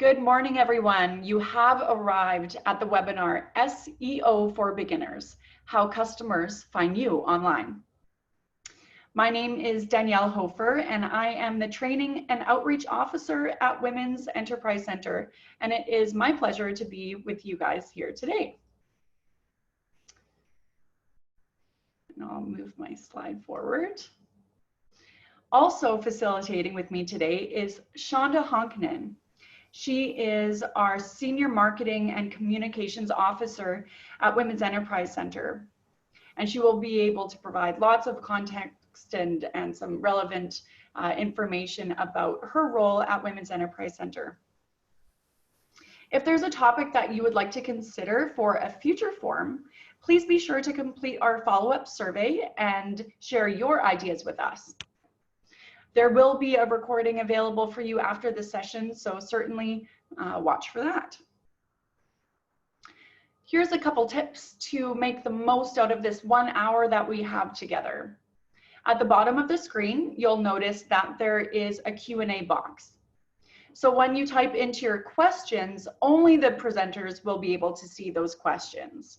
Good morning, everyone. You have arrived at the webinar SEO for Beginners, How Customers Find You Online. My name is Danielle Hofer, and I am the Training and Outreach Officer at Women's Enterprise Center, and it is my pleasure to be with you guys here today. And I'll move my slide forward. Also facilitating with me today is Chaunda Honkonen. She is our Senior Marketing and Communications Officer at Women's Enterprise Center. And she will be able to provide lots of context and some relevant information about her role at Women's Enterprise Center. If there's a topic that you would like to consider for a future forum, please be sure to complete our follow-up survey and share your ideas with us. There will be a recording available for you after the session, so certainly watch for that. Here's a couple tips to make the most out of this 1 hour that we have together. At the bottom of the screen, you'll notice that there is a Q&A box. So when you type into your questions, only the presenters will be able to see those questions.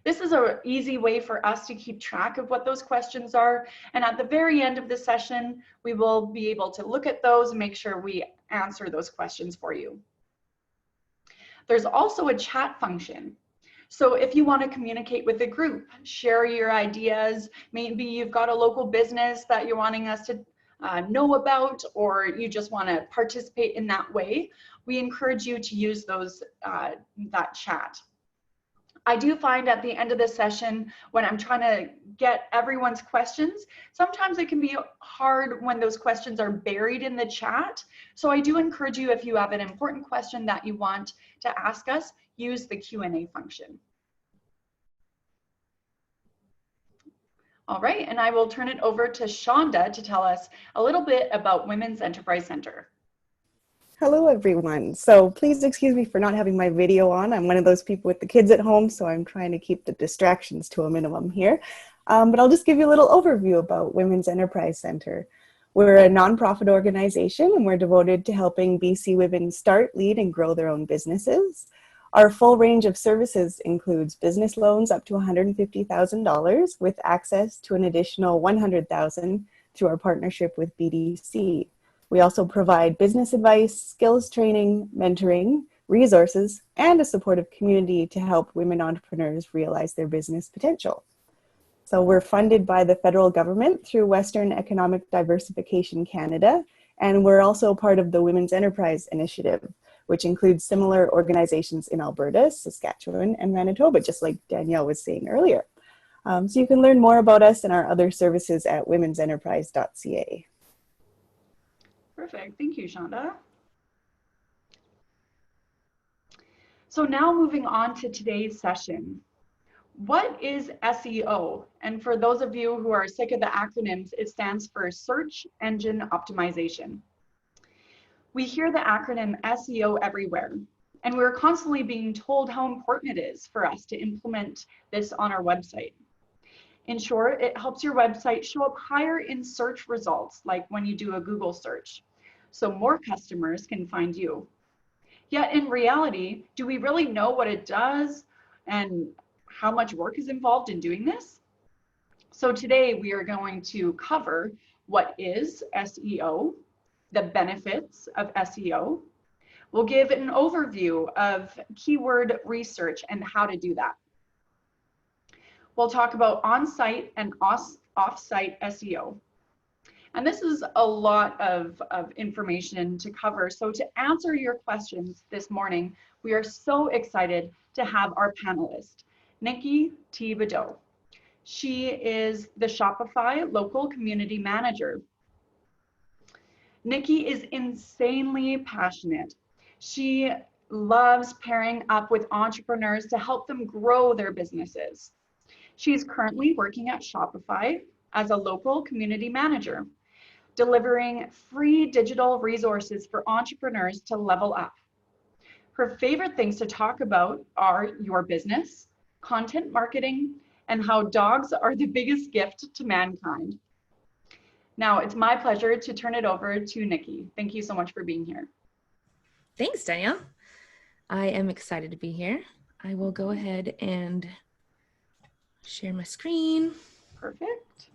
This is an easy way for us to keep track of what those questions are. And at the very end of the session, we will be able to look at those and make sure we answer those questions for you. There's also a chat function. So if you want to communicate with the group, share your ideas, maybe you've got a local business that you're wanting us to know about, or you just want to participate in that way, we encourage you to use that chat. I do find at the end of the session, when I'm trying to get everyone's questions, sometimes it can be hard when those questions are buried in the chat. So I do encourage you, if you have an important question that you want to ask us, use the Q&A function. All right, and I will turn it over to Chaunda to tell us a little bit about Women's Enterprise Center. Hello, everyone. So please excuse me for not having my video on. I'm one of those people with the kids at home, so I'm trying to keep the distractions to a minimum here. But I'll just give you a little overview about Women's Enterprise Center. We're a nonprofit organization, and we're devoted to helping BC women start, lead, and grow their own businesses. Our full range of services includes business loans up to $150,000 with access to an additional $100,000 through our partnership with BDC. We also provide business advice, skills training, mentoring, resources, and a supportive community to help women entrepreneurs realize their business potential. So we're funded by the federal government through Western Economic Diversification Canada, and we're also part of the Women's Enterprise Initiative, which includes similar organizations in Alberta, Saskatchewan, and Manitoba, just like Danielle was saying earlier. So you can learn more about us and our other services at womensenterprise.ca. Perfect, thank you, Chaunda. So now moving on to today's session. What is SEO? And for those of you who are sick of the acronyms, it stands for Search Engine Optimization. We hear the acronym SEO everywhere, and we're constantly being told how important it is for us to implement this on our website. In short, it helps your website show up higher in search results, like when you do a Google search, so more customers can find you. Yet in reality, do we really know what it does and how much work is involved in doing this? So today we are going to cover what is SEO, the benefits of SEO. We'll give an overview of keyword research and how to do that. We'll talk about on-site and off-site SEO. And this is a lot of information to cover. So to answer your questions this morning, we are so excited to have our panelist, Nikki Thibodeau. She is the Shopify Local Community Manager. Nikki is insanely passionate. She loves pairing up with entrepreneurs to help them grow their businesses. She's currently working at Shopify as a local community manager, delivering free digital resources for entrepreneurs to level up. Her favorite things to talk about are your business, content marketing, and how dogs are the biggest gift to mankind. Now, it's my pleasure to turn it over to Nikki. Thank you so much for being here. Thanks, Danielle. I am excited to be here. I will go ahead and share my screen. Perfect.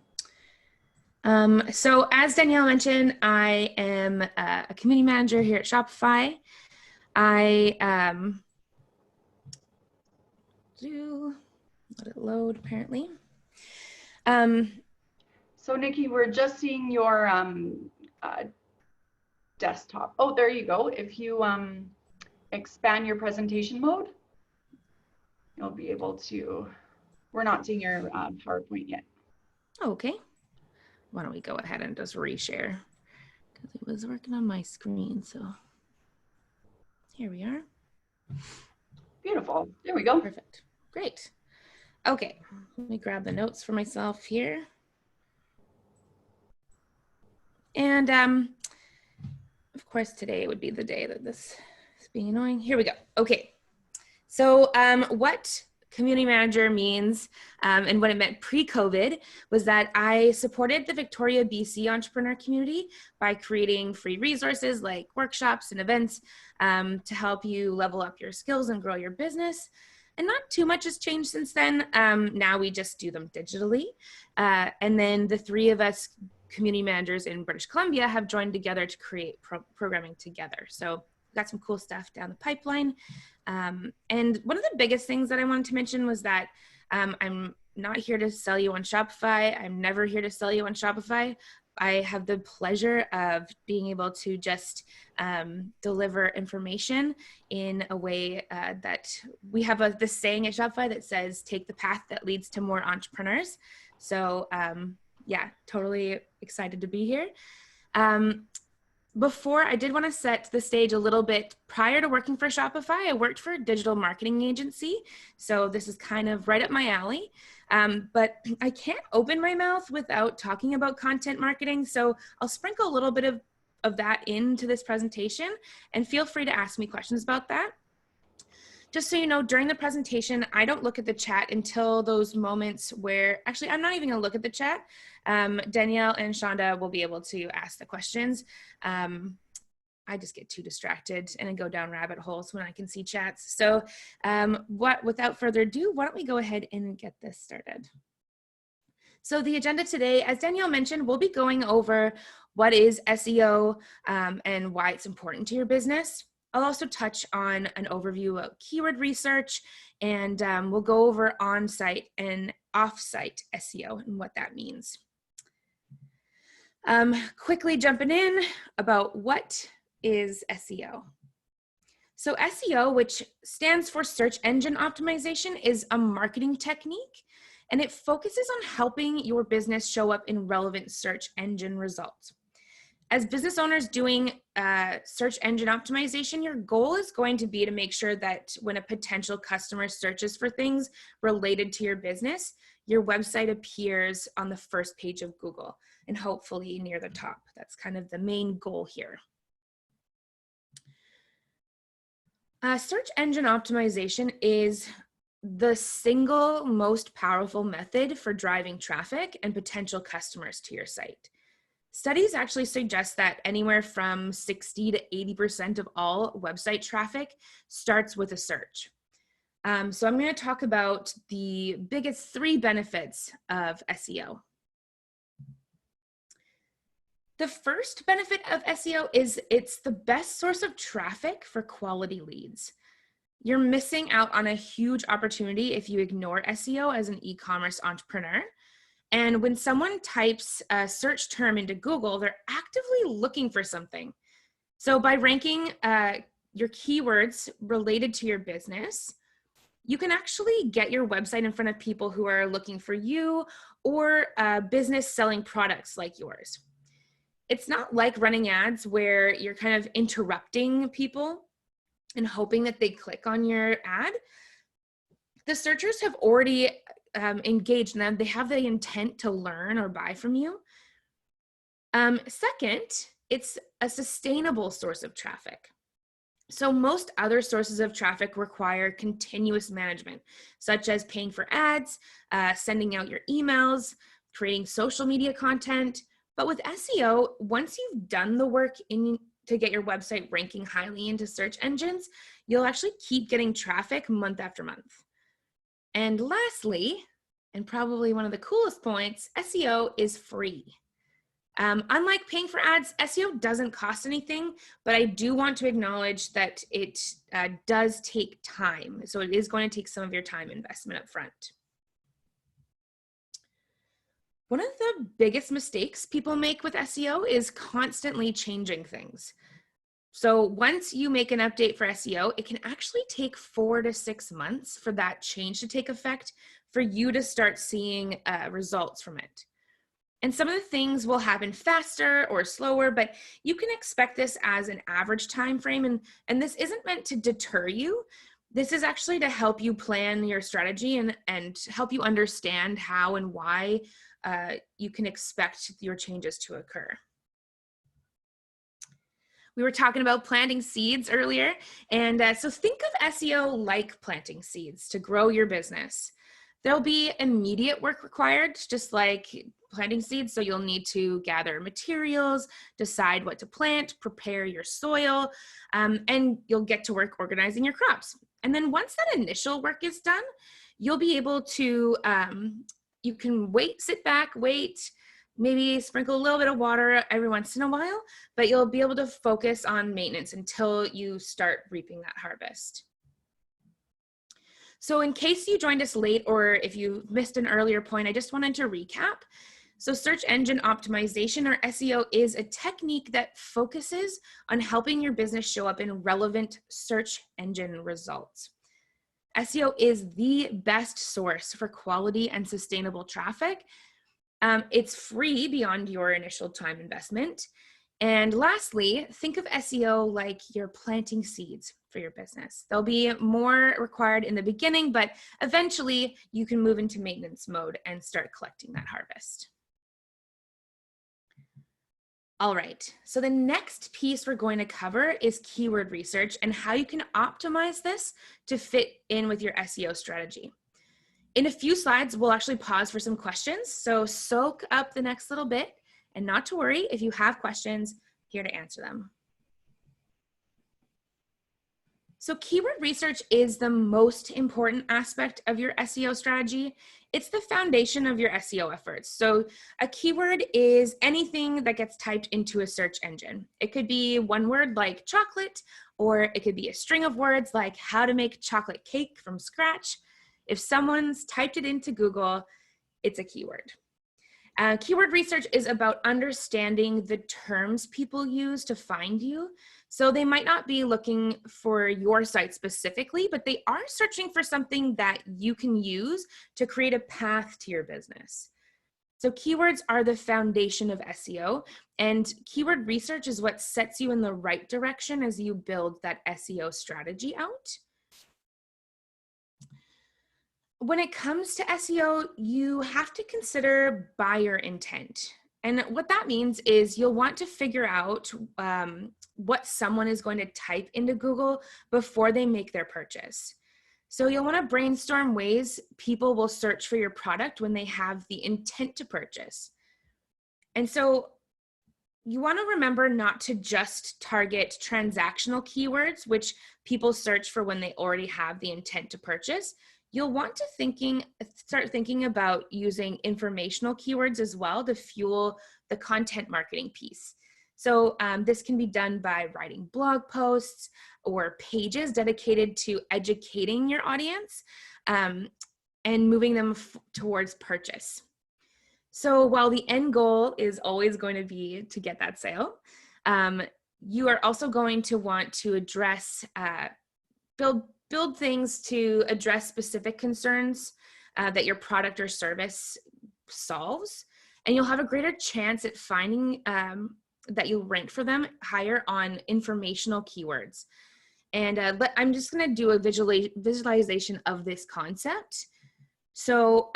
So as Danielle mentioned, I am a community manager here at Shopify. I let it load apparently. So Nikki, we're just seeing your desktop. Oh, there you go. If you expand your presentation mode, you'll be able to, we're not seeing your PowerPoint yet. Okay. Why don't we go ahead and just reshare? Because it was working on my screen, so here we are. Beautiful. There we go. Perfect. Great. Okay, let me grab the notes for myself here. And of course, today would be the day that this is being annoying. Here we go. Okay. So what community manager means and what it meant pre-COVID was that I supported the Victoria, BC entrepreneur community by creating free resources like workshops and events to help you level up your skills and grow your business. And not too much has changed since then. Now we just do them digitally. And then the three of us community managers in British Columbia have joined together to create programming together. So we've got some cool stuff down the pipeline. And one of the biggest things that I wanted to mention was that I'm not here to sell you on Shopify. I'm never here to sell you on Shopify. I have the pleasure of being able to just deliver information in a way that we have this saying at Shopify that says, take the path that leads to more entrepreneurs. So yeah, totally excited to be here. Before, I did want to set the stage a little bit. Prior to working for Shopify, I worked for a digital marketing agency. So this is kind of right up my alley. But I can't open my mouth without talking about content marketing. So I'll sprinkle a little bit of that into this presentation, and feel free to ask me questions about that. Just so you know, during the presentation, I don't look at the chat until those moments where, actually, I'm not even gonna look at the chat. Danielle and Chaunda will be able to ask the questions. I just get too distracted and I go down rabbit holes when I can see chats. So without further ado, why don't we go ahead and get this started. So the agenda today, as Danielle mentioned, we'll be going over what is SEO and why it's important to your business. I'll also touch on an overview of keyword research, and we'll go over on-site and off-site SEO and what that means. Quickly jumping in about what is SEO. So SEO, which stands for search engine optimization, is a marketing technique, and it focuses on helping your business show up in relevant search engine results. As business owners doing search engine optimization, your goal is going to be to make sure that when a potential customer searches for things related to your business, your website appears on the first page of Google and hopefully near the top. That's kind of the main goal here. Search engine optimization is the single most powerful method for driving traffic and potential customers to your site. Studies actually suggest that anywhere from 60 to 80% of all website traffic starts with a search. So I'm going to talk about the biggest 3 benefits of SEO. The first benefit of SEO is it's the best source of traffic for quality leads. You're missing out on a huge opportunity if you ignore SEO as an e-commerce entrepreneur. And when someone types a search term into Google, they're actively looking for something. So by ranking your keywords related to your business, you can actually get your website in front of people who are looking for you or a business selling products like yours. It's not like running ads where you're kind of interrupting people and hoping that they click on your ad. The searchers have already engaged them. They have the intent to learn or buy from you. Second, it's a sustainable source of traffic. So most other sources of traffic require continuous management, such as paying for ads, sending out your emails, creating social media content. But with SEO, once you've done the work in to get your website ranking highly into search engines, you'll actually keep getting traffic month after month. And lastly, and probably one of the coolest points, SEO is free. Unlike paying for ads, SEO doesn't cost anything, but I do want to acknowledge that it does take time. So it is going to take some of your time investment up front. One of the biggest mistakes people make with SEO is constantly changing things. So once you make an update for SEO, it can actually take 4 to 6 months for that change to take effect for you to start seeing results from it. And some of the things will happen faster or slower, but you can expect this as an average time frame. And this isn't meant to deter you. This is actually to help you plan your strategy and help you understand how and why you can expect your changes to occur. We were talking about planting seeds earlier. And so think of SEO like planting seeds to grow your business. There'll be immediate work required, just like planting seeds. So you'll need to gather materials, decide what to plant, prepare your soil, and you'll get to work organizing your crops. And then once that initial work is done, you'll be able to, you can sit back, wait, maybe sprinkle a little bit of water every once in a while, but you'll be able to focus on maintenance until you start reaping that harvest. So in case you joined us late or if you missed an earlier point, I just wanted to recap. So search engine optimization, or SEO, is a technique that focuses on helping your business show up in relevant search engine results. SEO is the best source for quality and sustainable traffic. It's free beyond your initial time investment. And lastly, think of SEO like you're planting seeds for your business. There'll be more required in the beginning, but eventually you can move into maintenance mode and start collecting that harvest. All right, so the next piece we're going to cover is keyword research and how you can optimize this to fit in with your SEO strategy. In a few slides, we'll actually pause for some questions, so soak up the next little bit. And not to worry, if you have questions, here to answer them. So keyword research is the most important aspect of your SEO strategy. It's the foundation of your SEO efforts. So a keyword is anything that gets typed into a search engine. It could be one word like chocolate, or it could be a string of words like how to make chocolate cake from scratch. If someone's typed it into Google, it's a keyword. Keyword research is about understanding the terms people use to find you. So they might not be looking for your site specifically, but they are searching for something that you can use to create a path to your business. So keywords are the foundation of SEO, and keyword research is what sets you in the right direction as you build that SEO strategy out. When it comes to SEO, you have to consider buyer intent. And what that means is you'll want to figure out what someone is going to type into Google before they make their purchase. So you'll want to brainstorm ways people will search for your product when they have the intent to purchase. And so you want to remember not to just target transactional keywords, which people search for when they already have the intent to purchase. You'll want to start thinking about using informational keywords as well to fuel the content marketing piece. So this can be done by writing blog posts or pages dedicated to educating your audience and moving them towards purchase. So while the end goal is always going to be to get that sale, you are also going to want to address, build things to address specific concerns that your product or service solves, and you'll have a greater chance at finding that you'll rank for them higher on informational keywords. And I'm just going to do a visualization of this concept. So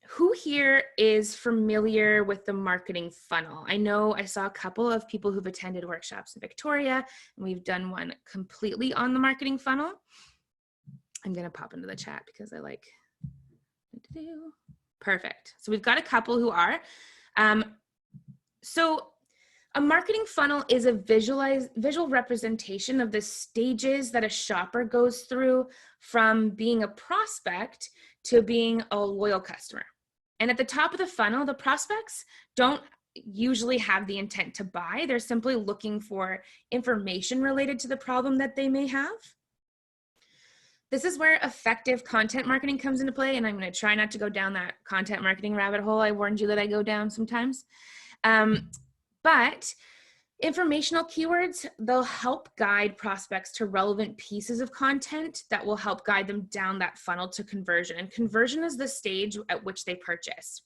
who here is familiar with the marketing funnel? I know I saw a couple of people who've attended workshops in Victoria, and we've done one completely on the marketing funnel. I'm going to pop into the chat because I like to do. Perfect. So we've got a couple who are. So A marketing funnel is a visual representation of the stages that a shopper goes through from being a prospect to being a loyal customer. And at the top of the funnel, the prospects don't usually have the intent to buy. They're simply looking for information related to the problem that they may have. This is where effective content marketing comes into play, and I'm going to try not to go down that content marketing rabbit hole I warned you that I go down sometimes. But informational keywords, they'll help guide prospects to relevant pieces of content that will help guide them down that funnel to conversion. And conversion is the stage at which they purchase.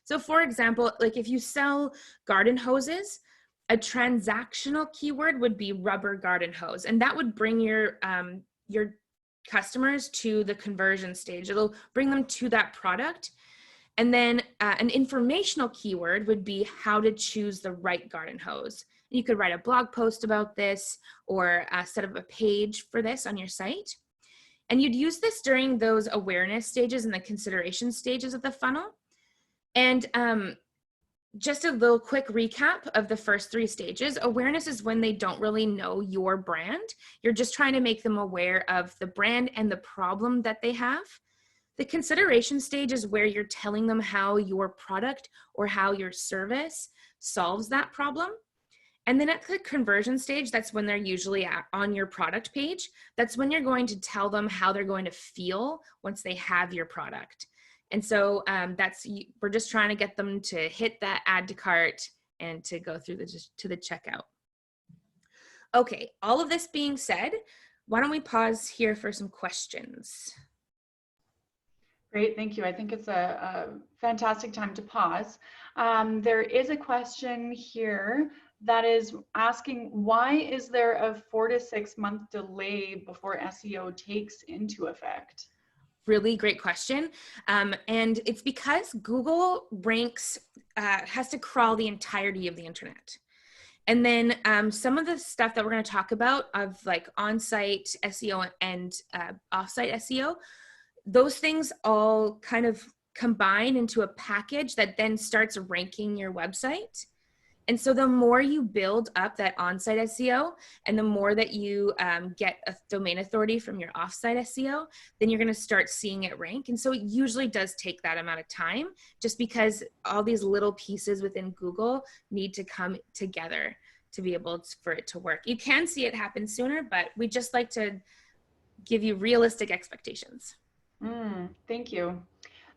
So for example, like if you sell garden hoses, a transactional keyword would be rubber garden hose, and that would bring your customers to the conversion stage. It'll bring them to that product. And then an informational keyword would be how to choose the right garden hose. You could write a blog post about this or set up a page for this on your site. And you'd use this during those awareness stages and the consideration stages of the funnel. And just a little quick recap of the first 3 stages. Awareness is when they don't really know your brand. You're just trying to make them aware of the brand and the problem that they have. The consideration stage is where you're telling them how your product or how your service solves that problem. And then at the conversion stage, that's when they're usually on your product page. That's when you're going to tell them how they're going to feel once they have your product. And so we're just trying to get them to hit that add to cart and to go through to the checkout. Okay, all of this being said, why don't we pause here for some questions? Great, thank you. I think it's a fantastic time to pause. There is a question here that is asking, why is there a 4 to 6 month delay before SEO takes into effect? Really great question. And it's because Google ranks, has to crawl the entirety of the internet. And then some of the stuff that we're going to talk about of like on-site SEO and off-site SEO, those things all kind of combine into a package that then starts ranking your website. And so the more you build up that on-site SEO and the more that you get a domain authority from your off-site SEO, then you're going to start seeing it rank. And so it usually does take that amount of time just because all these little pieces within Google need to come together to be able for it to work. You can see it happen sooner, but we just like to give you realistic expectations. Thank you.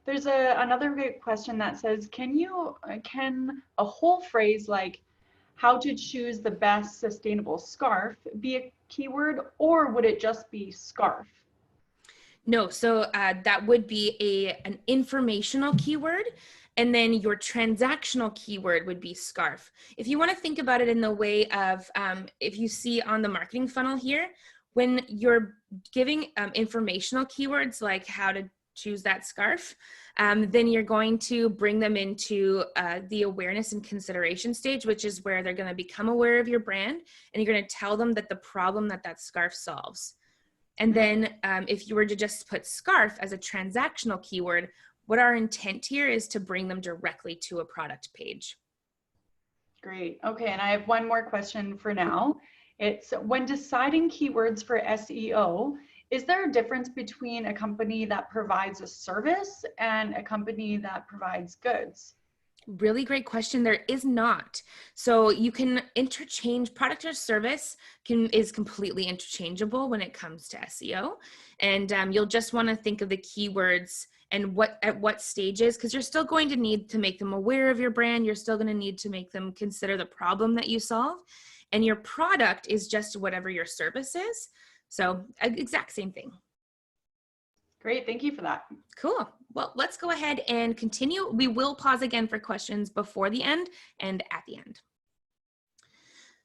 There's another great question that says, can a whole phrase like how to choose the best sustainable scarf be a keyword, or would it just be scarf? No, so that would be an informational keyword, and then your transactional keyword would be scarf. If you want to think about it in the way of, if you see on the marketing funnel here, when you're giving informational keywords like how to choose that scarf, then you're going to bring them into the awareness and consideration stage, which is where they're going to become aware of your brand, and you're going to tell them that the problem that scarf solves. And then if you were to just put scarf as a transactional keyword, what our intent here is to bring them directly to a product page. Great. Okay, and I have one more question for now. It's when deciding keywords for SEO, is there a difference between a company that provides a service and a company that provides goods? Really great question. There is not. So you can interchange product or service is completely interchangeable when it comes to SEO. And you'll just want to think of the keywords and at what stages, because you're still going to need to make them aware of your brand. You're still going to need to make them consider the problem that you solve. And your product is just whatever your service is. So exact same thing. Great, thank you for that. Cool. Well, let's go ahead and continue. We will pause again for questions before the end and at the end.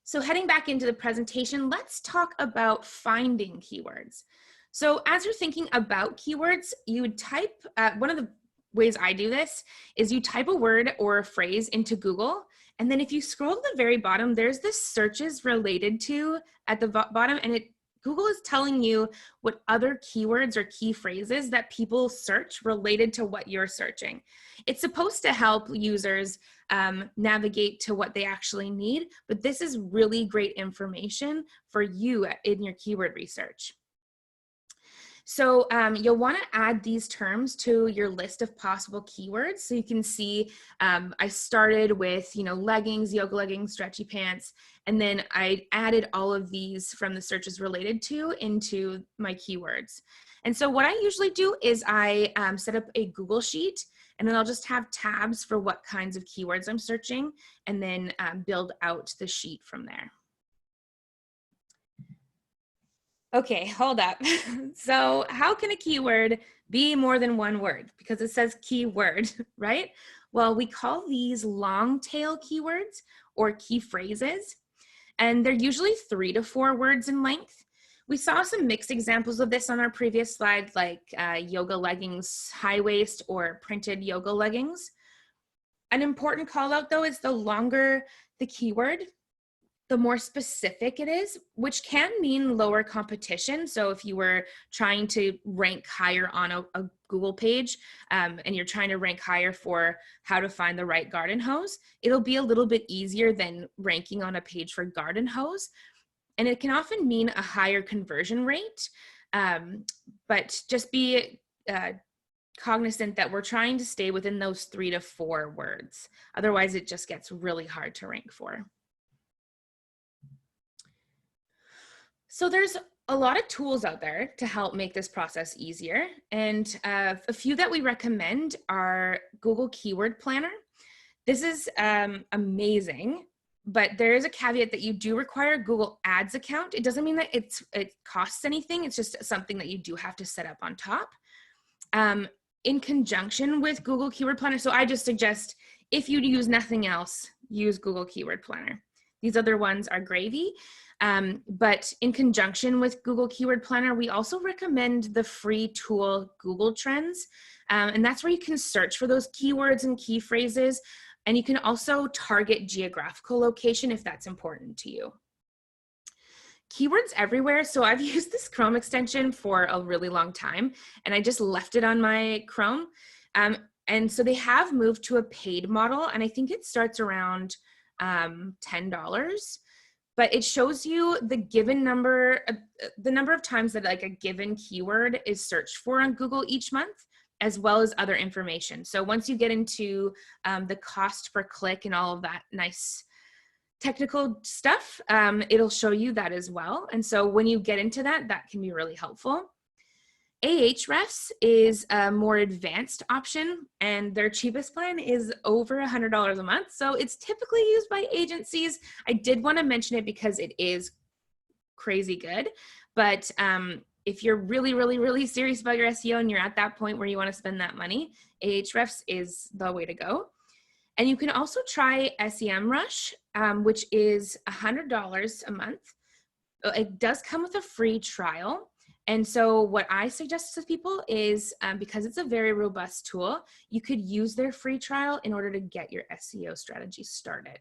So heading back into the presentation, let's talk about finding keywords. So as you're thinking about keywords, you would type, one of the ways I do this is you type a word or a phrase into Google, and then if you scroll to the very bottom, there's this searches related to at the bottom, and it Google is telling you what other keywords or key phrases that people search related to what you're searching. It's supposed to help users navigate to what they actually need, but this is really great information for you in your keyword research. So you'll want to add these terms to your list of possible keywords. So you can see I started with, leggings, yoga leggings, stretchy pants, and then I added all of these from the searches related to into my keywords. And so what I usually do is I set up a Google sheet, and then I'll just have tabs for what kinds of keywords I'm searching, and then build out the sheet from there. Okay, hold up. So how can a keyword be more than one word? Because it says keyword, right? Well, we call these long tail keywords or key phrases, and they're usually 3 to 4 words in length. We saw some mixed examples of this on our previous slide, like yoga leggings, high waist, or printed yoga leggings. An important call out though is the longer the keyword, the more specific it is, which can mean lower competition. So if you were trying to rank higher on a Google page and you're trying to rank higher for how to find the right garden hose, it'll be a little bit easier than ranking on a page for garden hose. And it can often mean a higher conversion rate, but just be cognizant that we're trying to stay within those 3 to 4 words. Otherwise, it just gets really hard to rank for. So there's a lot of tools out there to help make this process easier. And a few that we recommend are Google Keyword Planner. This is amazing, but there is a caveat that you do require a Google Ads account. It doesn't mean that it costs anything. It's just something that you do have to set up on top. In conjunction with Google Keyword Planner, so I just suggest if you use nothing else, use Google Keyword Planner. These other ones are gravy. But in conjunction with Google Keyword Planner, we also recommend the free tool Google Trends. And that's where you can search for those keywords and key phrases. And you can also target geographical location if that's important to you. Keywords everywhere. So I've used this Chrome extension for a really long time, and I just left it on my Chrome. And so they have moved to a paid model, and I think it starts around $10. But it shows you the given number, the number of times that like a given keyword is searched for on Google each month, as well as other information. So once you get into the cost per click and all of that nice technical stuff, it'll show you that as well. And so when you get into that, that can be really helpful. Ahrefs is a more advanced option, and their cheapest plan is over $100 a month. So it's typically used by agencies. I did want to mention it because it is crazy good. But if you're really, really, really serious about your SEO and you're at that point where you want to spend that money, Ahrefs is the way to go. And you can also try SEMrush, which is $100 a month. It does come with a free trial. And so what I suggest to people is, because it's a very robust tool, you could use their free trial in order to get your SEO strategy started.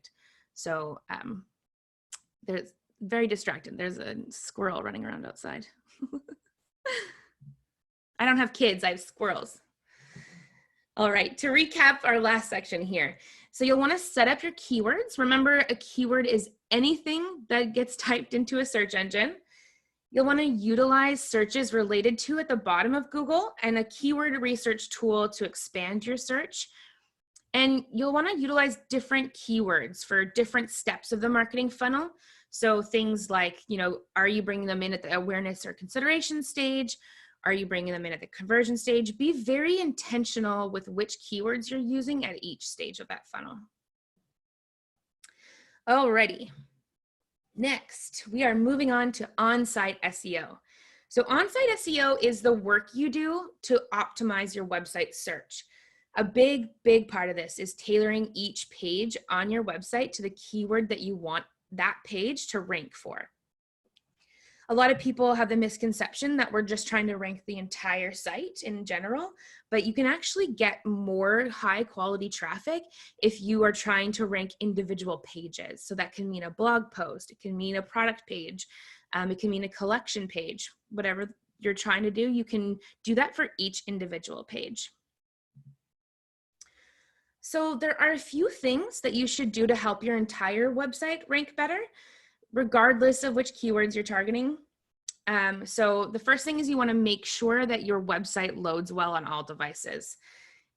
So there's very distracted. There's a squirrel running around outside. I don't have kids, I have squirrels. All right, to recap our last section here. So you'll want to set up your keywords. Remember, a keyword is anything that gets typed into a search engine. You'll want to utilize searches related to at the bottom of Google and a keyword research tool to expand your search. And you'll want to utilize different keywords for different steps of the marketing funnel. So things like, are you bringing them in at the awareness or consideration stage? Are you bringing them in at the conversion stage? Be very intentional with which keywords you're using at each stage of that funnel. Alrighty. Next, we are moving on to on-site SEO. So on-site SEO is the work you do to optimize your website search. A big, big part of this is tailoring each page on your website to the keyword that you want that page to rank for. A lot of people have the misconception that we're just trying to rank the entire site in general, but you can actually get more high quality traffic if you are trying to rank individual pages. So that can mean a blog post, it can mean a product page, It can mean a collection page. Whatever you're trying to do, you can do that for each individual page. So there are a few things that you should do to help your entire website rank better, regardless of which keywords you're targeting. So the first thing is you want to make sure that your website loads well on all devices.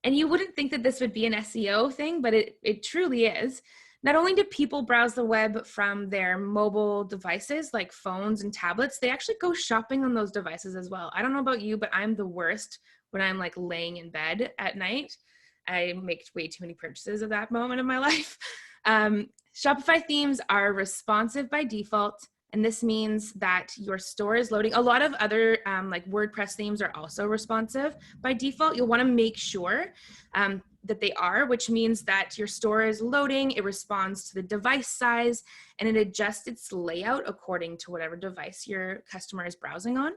And you wouldn't think that this would be an SEO thing, but it truly is. Not only do people browse the web from their mobile devices like phones and tablets, they actually go shopping on those devices as well. I don't know about you, but I'm the worst when I'm like laying in bed at night. I make way too many purchases at that moment of my life. Shopify themes are responsive by default, and this means that your store is loading. A lot of other like WordPress themes are also responsive by default. You'll want to make sure that they are, which means that your store is loading, it responds to the device size, and it adjusts its layout according to whatever device your customer is browsing on.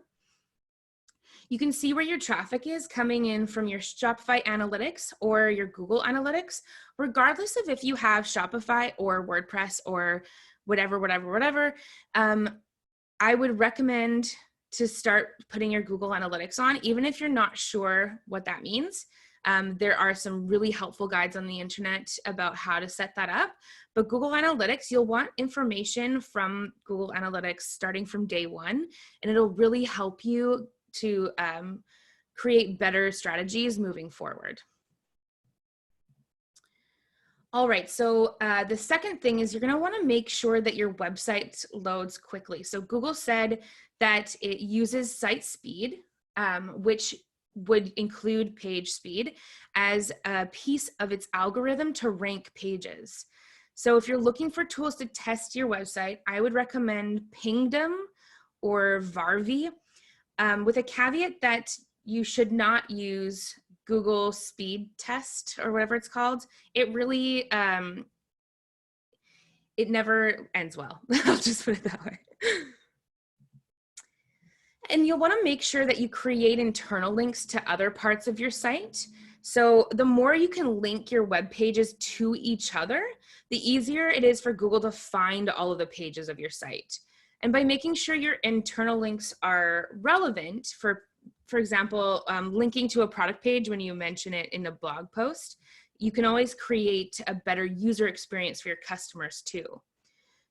You can see where your traffic is coming in from your Shopify Analytics or your Google Analytics, regardless of if you have Shopify or WordPress or whatever. I would recommend to start putting your Google Analytics on, even if you're not sure what that means. There are some really helpful guides on the internet about how to set that up. But Google Analytics, you'll want information from Google Analytics starting from day one, and it'll really help you to create better strategies moving forward. All right, so the second thing is you're gonna wanna make sure that your website loads quickly. So Google said that it uses site speed, which would include page speed, as a piece of its algorithm to rank pages. So if you're looking for tools to test your website, I would recommend Pingdom or Varvy, with a caveat that you should not use Google Speed Test or whatever it's called. It really, it never ends well. I'll just put it that way. And you'll want to make sure that you create internal links to other parts of your site. So the more you can link your web pages to each other, the easier it is for Google to find all of the pages of your site. And by making sure your internal links are relevant, for example, linking to a product page when you mention it in a blog post, you can always create a better user experience for your customers too.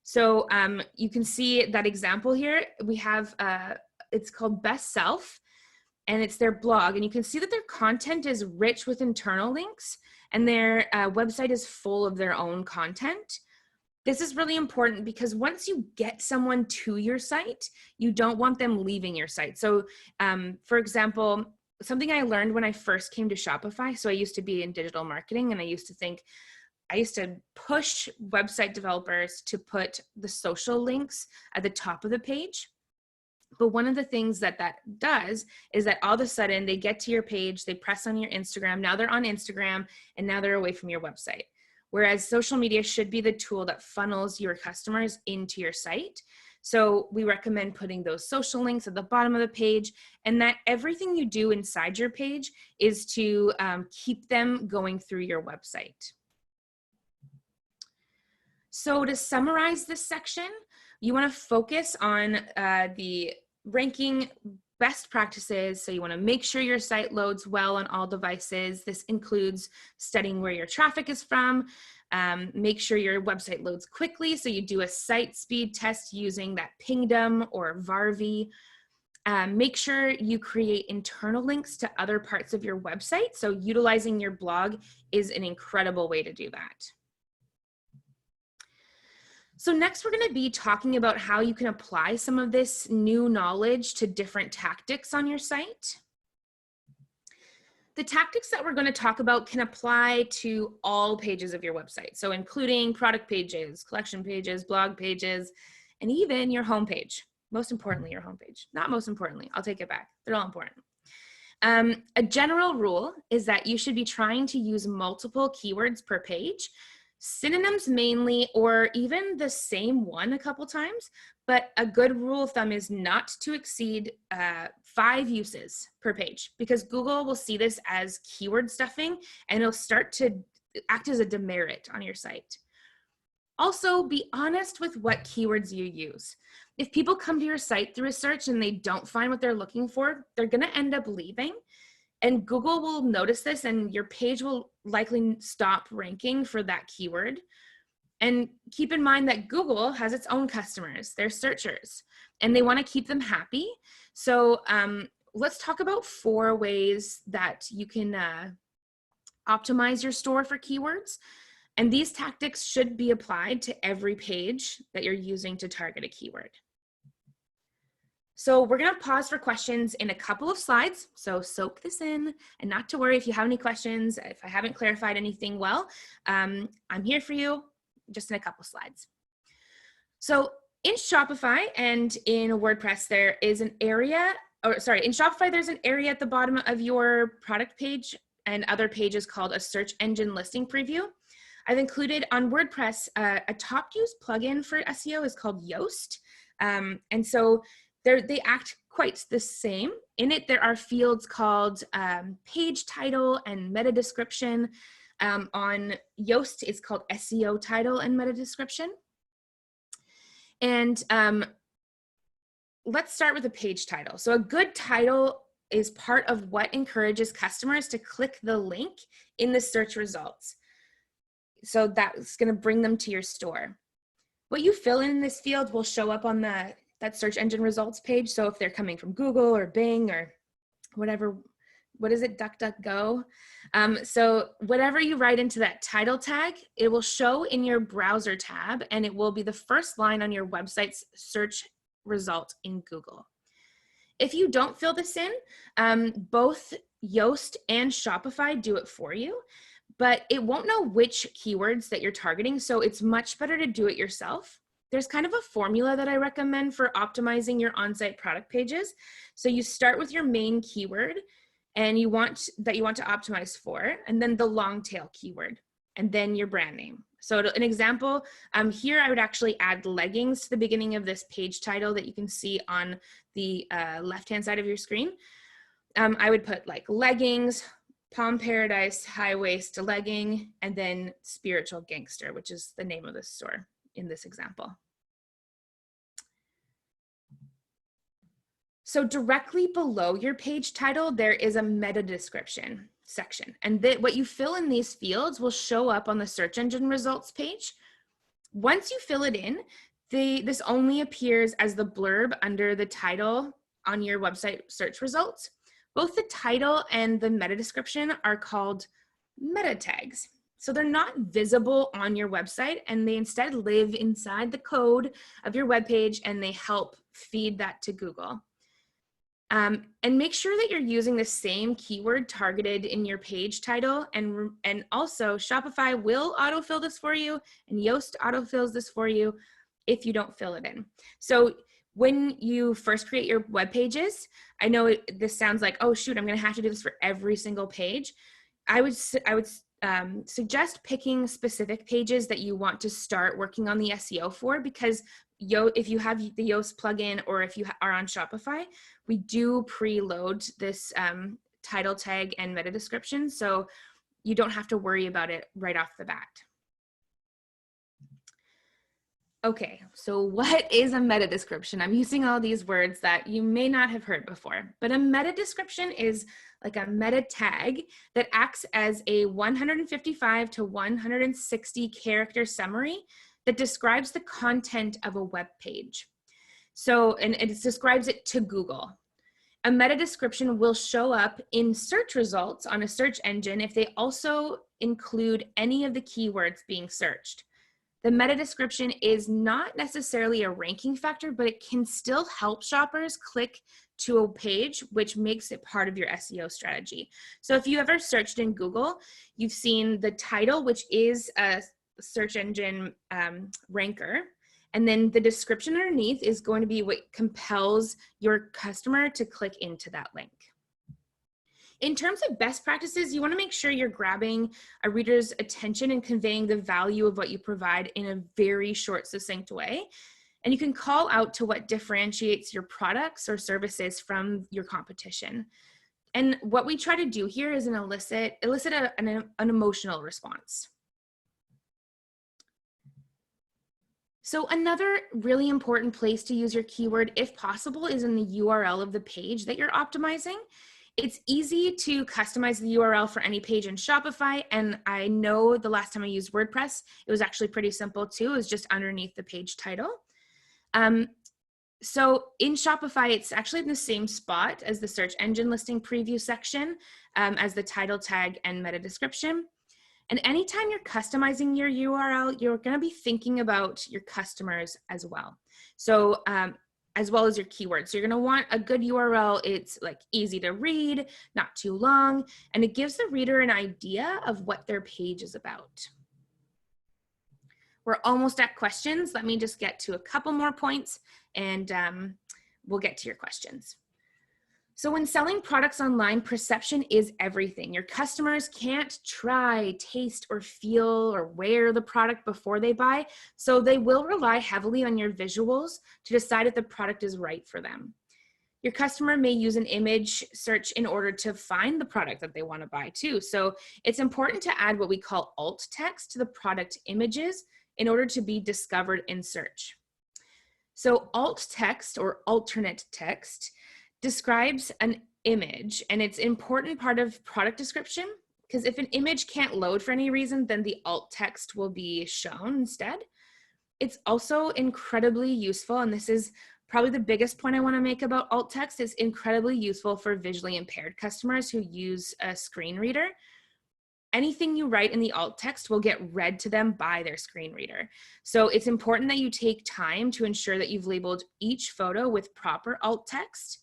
So you can see that example here. We have, it's called Best Self, and it's their blog. And you can see that their content is rich with internal links, and their website is full of their own content. This is really important because once you get someone to your site, you don't want them leaving your site. So for example, something I learned when I first came to Shopify, so I used to be in digital marketing, and I used to push website developers to put the social links at the top of the page. But one of the things that does is that all of a sudden they get to your page, they press on your Instagram, now they're on Instagram, and now they're away from your website. Whereas social media should be the tool that funnels your customers into your site. So we recommend putting those social links at the bottom of the page, and that everything you do inside your page is to keep them going through your website. So to summarize this section, you want to focus on the ranking best practices. So you want to make sure your site loads well on all devices. This includes studying where your traffic is from. Make sure your website loads quickly. So you do a site speed test using that Pingdom or Varvy. Make sure you create internal links to other parts of your website. So utilizing your blog is an incredible way to do that. So next we're going to be talking about how you can apply some of this new knowledge to different tactics on your site. The tactics that we're going to talk about can apply to all pages of your website. So including product pages, collection pages, blog pages, and even your homepage. Most importantly, your homepage. Not most importantly, I'll take it back. They're all important. A general rule is that you should be trying to use multiple keywords per page, synonyms mainly, or even the same one a couple times, but a good rule of thumb is not to exceed 5 uses per page, because Google will see this as keyword stuffing and it'll start to act as a demerit on your site. Also, be honest with what keywords you use. If people come to your site through a search and they don't find what they're looking for, they're going to end up leaving. And Google will notice this, and your page will likely stop ranking for that keyword. And keep in mind that Google has its own customers, their searchers, and they want to keep them happy. So let's talk about 4 ways that you can optimize your store for keywords. And these tactics should be applied to every page that you're using to target a keyword. So we're going to pause for questions in a couple of slides. So soak this in, and not to worry if you have any questions. If I haven't clarified anything well, I'm here for you just in a couple slides. So in Shopify and in WordPress, there is an area, in Shopify, there's an area at the bottom of your product page and other pages called a search engine listing preview. I've included on WordPress a top used plugin for SEO is called Yoast. And so they act quite the same. In it, there are fields called page title and meta description. On Yoast, it's called SEO title and meta description. And let's start with a page title. So a good title is part of what encourages customers to click the link in the search results. So that's going to bring them to your store. What you fill in this field will show up on that search engine results page. So if they're coming from Google or Bing or whatever, what is it, DuckDuckGo? So whatever you write into that title tag, it will show in your browser tab, and it will be the first line on your website's search result in Google. If you don't fill this in, both Yoast and Shopify do it for you, but it won't know which keywords that you're targeting, so it's much better to do it yourself. There's kind of a formula that I recommend for optimizing your on-site product pages. So you start with your main keyword and you want to optimize for, and then the long tail keyword, and then your brand name. So an example, here I would actually add leggings to the beginning of this page title that you can see on the left-hand side of your screen. I would put like leggings, Palm Paradise, high waist legging, and then spiritual gangster, which is the name of the store in this example. So directly below your page title, there is a meta description section. And what you fill in these fields will show up on the search engine results page. Once you fill it in, this only appears as the blurb under the title on your website search results. Both the title and the meta description are called meta tags. So they're not visible on your website, and they instead live inside the code of your web page, and they help feed that to Google. And make sure that you're using the same keyword targeted in your page title, and also Shopify will autofill this for you, and Yoast autofills this for you if you don't fill it in. So when you first create your web pages, I know this sounds like, oh shoot, I'm gonna have to do this for every single page. I would suggest picking specific pages that you want to start working on the SEO for, because if you have the Yoast plugin or if you are on Shopify, we do preload this title tag and meta description, so you don't have to worry about it right off the bat. Okay, so what is a meta description? I'm using all these words that you may not have heard before, but a meta description is like a meta tag that acts as a 155 to 160 character summary that describes the content of a web page. So, and it describes it to Google. A meta description will show up in search results on a search engine if they also include any of the keywords being searched. The meta description is not necessarily a ranking factor, but it can still help shoppers click to a page, which makes it part of your SEO strategy. So if you ever searched in Google, you've seen the title, which is a search engine ranker, and then the description underneath is going to be what compels your customer to click into that link. In terms of best practices, you want to make sure you're grabbing a reader's attention and conveying the value of what you provide in a very short, succinct way. And you can call out to what differentiates your products or services from your competition. And what we try to do here is elicit an emotional response. So another really important place to use your keyword, if possible, is in the URL of the page that you're optimizing. It's easy to customize the URL for any page in Shopify, and I know the last time I used WordPress, it was actually pretty simple too. It was just underneath the page title. So in Shopify, it's actually in the same spot as the search engine listing preview section, as the title tag and meta description. And anytime you're customizing your URL, you're going to be thinking about your customers as well. So as well as your keywords. So you're going to want a good URL. It's like easy to read, not too long, and it gives the reader an idea of what their page is about. We're almost at questions. Let me just get to a couple more points and we'll get to your questions. So when selling products online, perception is everything. Your customers can't try, taste, or feel or wear the product before they buy, so they will rely heavily on your visuals to decide if the product is right for them. Your customer may use an image search in order to find the product that they want to buy too. So it's important to add what we call alt text to the product images in order to be discovered in search. So alt text or alternate text describes an image, and it's an important part of product description because if an image can't load for any reason, then the alt text will be shown instead. It's also incredibly useful, and this is probably the biggest point I want to make about alt text. It's incredibly useful for visually impaired customers who use a screen reader. Anything you write in the alt text will get read to them by their screen reader. So it's important that you take time to ensure that you've labeled each photo with proper alt text.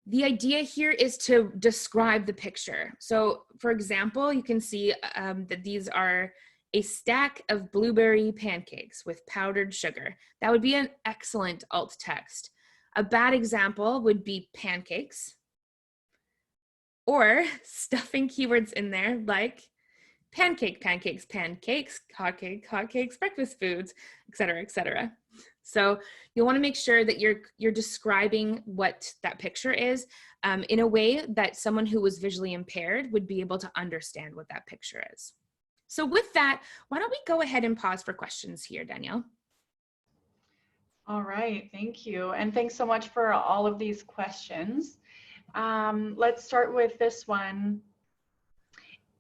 The idea here is to describe the picture. So for example, you can see that these are a stack of blueberry pancakes with powdered sugar. That would be an excellent alt text. A bad example would be pancakes, or stuffing keywords in there like pancake, pancakes, pancakes, hotcake, hotcakes, breakfast foods, etc., etc. So you'll want to make sure that you're describing what that picture is in a way that someone who was visually impaired would be able to understand what that picture is. So with that, why don't we go ahead and pause for questions here, Danielle? All right, thank you. And thanks so much for all of these questions. Let's start with this one.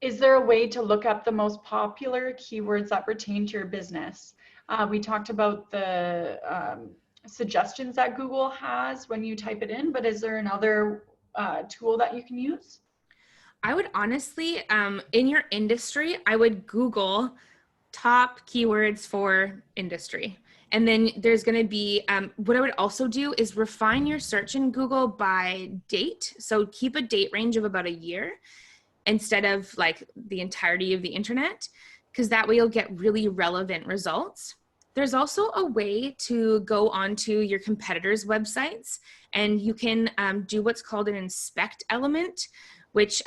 Is there a way to look up the most popular keywords that pertain to your business? We talked about the suggestions that Google has when you type it in, but is there another tool that you can use? I would honestly, in your industry, I would Google top keywords for industry. And then there's going to be, what I would also do is refine your search in Google by date. So keep a date range of about a year instead of like the entirety of the internet, because that way you'll get really relevant results. There's also a way to go onto your competitors' websites, and you can do what's called an inspect element, which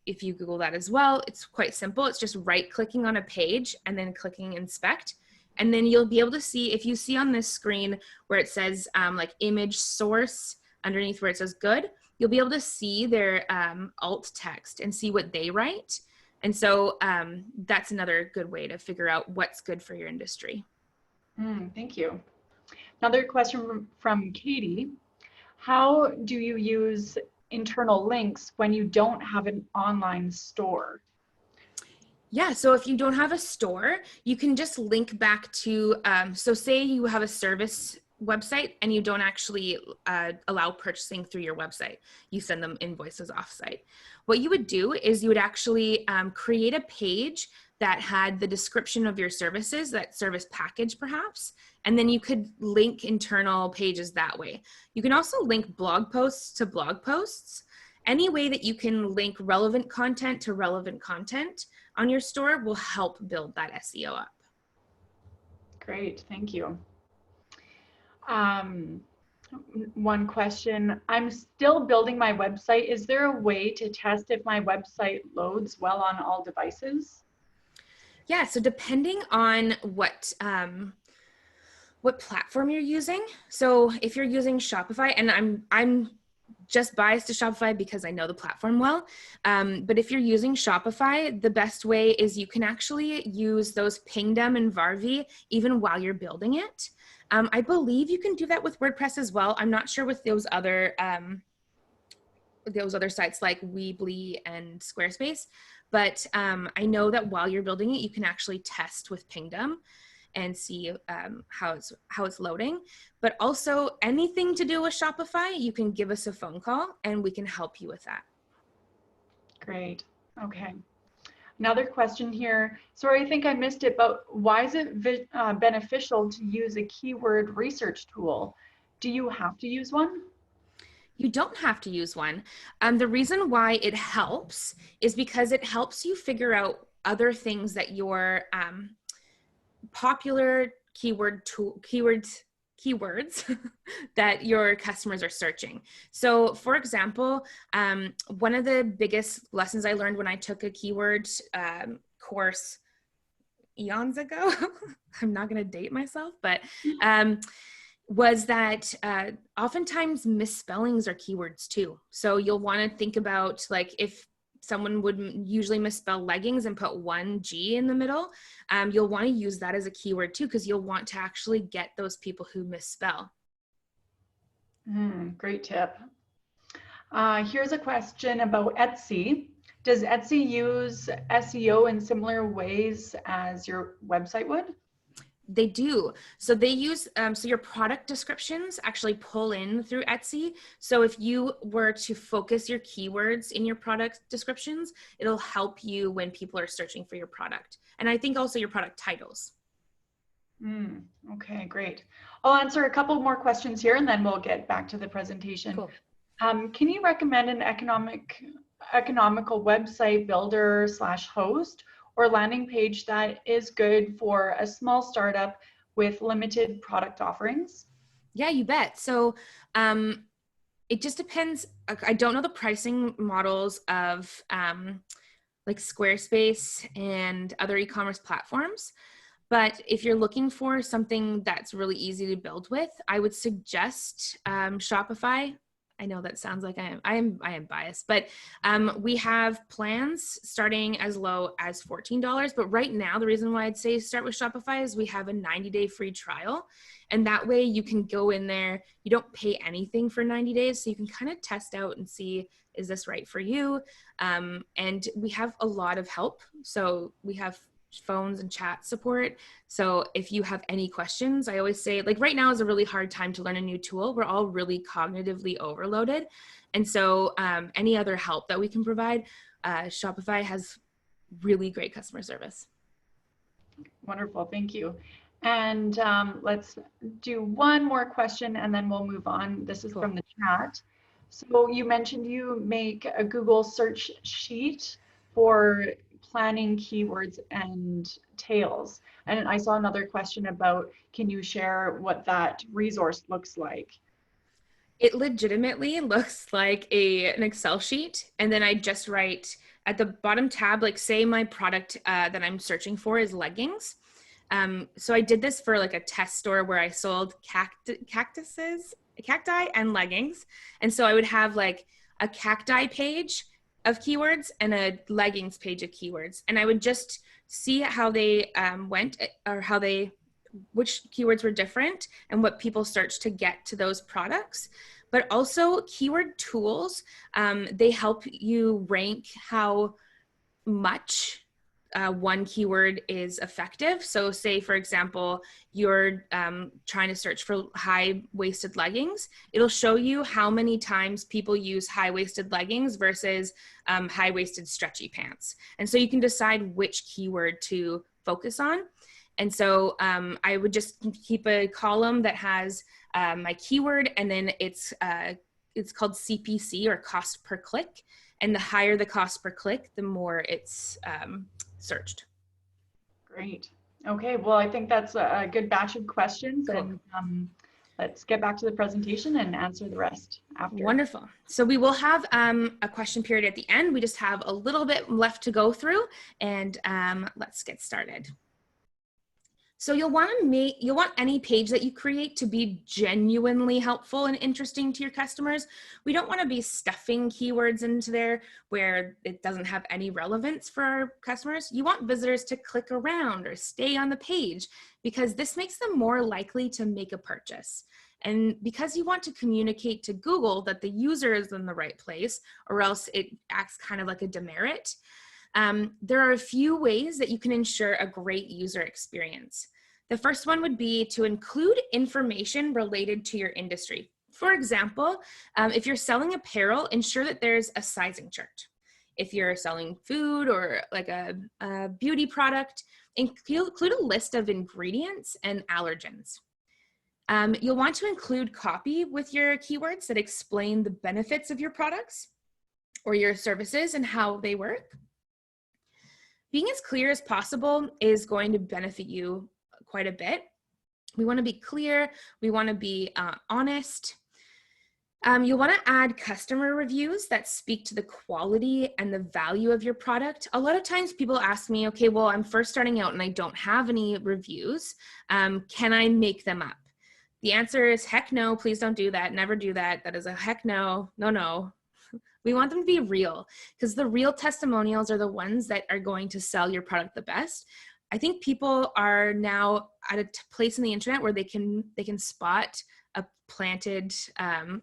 if you Google that as well, it's quite simple. It's just right-clicking on a page and then clicking inspect. And then you'll be able to see, if you see on this screen where it says like image source underneath where it says good, you'll be able to see their alt text and see what they write. And so that's another good way to figure out what's good for your industry. Thank you. Another question from Katie. How do you use internal links when you don't have an online store? Yeah, so if you don't have a store, you can just link back to, so say you have a service website and you don't actually allow purchasing through your website. You send them invoices off-site. What you would do is you would actually create a page that had the description of your services, that service package perhaps, and then you could link internal pages that way. You can also link blog posts to blog posts. Any way that you can link relevant content to relevant content on your store will help build that SEO up. Great, thank you. One question, I'm still building my website. Is there a way to test if my website loads well on all devices? Yeah, so depending on what platform you're using. So if you're using Shopify, and I'm just biased to Shopify because I know the platform well. But if you're using Shopify, the best way is you can actually use those Pingdom and Varvy even while you're building it. I believe you can do that with WordPress as well. I'm not sure with those other sites like Weebly and Squarespace, but I know that while you're building it, you can actually test with Pingdom and see how it's loading. But also anything to do with Shopify, you can give us a phone call and we can help you with that. Great. Okay. Another question here. Sorry, I think I missed it, but why is it beneficial to use a keyword research tool? Do you have to use one? You don't have to use one. The reason why it helps is because it helps you figure out other things that your popular keywords that your customers are searching. So for example, one of the biggest lessons I learned when I took a keyword course eons ago, I'm not going to date myself, but was that oftentimes misspellings are keywords too. So you'll want to think about, like, if someone would usually misspell leggings and put one G in the middle, you'll want to use that as a keyword too, because you'll want to actually get those people who misspell. Great tip. Here's a question about Etsy. Does Etsy use SEO in similar ways as your website would? They do. So they use, so your product descriptions actually pull in through Etsy. So if you were to focus your keywords in your product descriptions, it'll help you when people are searching for your product. And I think also your product titles. Okay, great. I'll answer a couple more questions here and then we'll get back to the presentation. Cool. Can you recommend an economical website builder / host or landing page that is good for a small startup with limited product offerings? Yeah, you bet. So it just depends. I don't know the pricing models of like Squarespace and other e-commerce platforms, but if you're looking for something that's really easy to build with, I would suggest Shopify. I know that sounds like I am biased, but we have plans starting as low as $14. But right now, the reason why I'd say start with Shopify is we have a 90-day free trial. And that way you can go in there, you don't pay anything for 90 days. So you can kind of test out and see, is this right for you? And we have a lot of help. So we have phones and chat support. So if you have any questions, I always say, like, right now is a really hard time to learn a new tool. We're all really cognitively overloaded. And so any other help that we can provide, Shopify has really great customer service. Wonderful, thank you. And let's do one more question and then we'll move on. This is from the chat. So you mentioned you make a Google search sheet for planning keywords and tails. And I saw another question about, can you share what that resource looks like? It legitimately looks like an Excel sheet. And then I just write at the bottom tab, like, say my product that I'm searching for is leggings. So I did this for like a test store where I sold cacti and leggings. And so I would have like a cacti page of keywords and a leggings page of keywords. And I would just see how they went, or which keywords were different and what people searched to get to those products. But also keyword tools, they help you rank how much one keyword is effective. So say, for example, you're trying to search for high-waisted leggings. It'll show you how many times people use high-waisted leggings versus high-waisted stretchy pants. And so you can decide which keyword to focus on. And so I would just keep a column that has my keyword, and then it's called CPC, or cost per click. And the higher the cost per click, the more it's searched. Great. Okay, well, I think that's a good batch of questions. Cool. And let's get back to the presentation and answer the rest after. Wonderful. So we will have a question period at the end. We just have a little bit left to go through, and let's get started. So you'll want any page that you create to be genuinely helpful and interesting to your customers. We don't want to be stuffing keywords into there where it doesn't have any relevance for our customers. You want visitors to click around or stay on the page because this makes them more likely to make a purchase. And because you want to communicate to Google that the user is in the right place, or else it acts kind of like a demerit, there are a few ways that you can ensure a great user experience. The first one would be to include information related to your industry. For example, if you're selling apparel, ensure that there's a sizing chart. If you're selling food or like a beauty product, include a list of ingredients and allergens. You'll want to include copy with your keywords that explain the benefits of your products or your services and how they work. Being as clear as possible is going to benefit you quite a bit. We want to be clear. We want to be honest. You'll want to add customer reviews that speak to the quality and the value of your product. A lot of times people ask me, okay, well, I'm first starting out and I don't have any reviews. Can I make them up? The answer is heck no, please don't do that. Never do that. That is a heck no, no. We want them to be real because the real testimonials are the ones that are going to sell your product the best. I think people are now at a place in the internet where they can spot a planted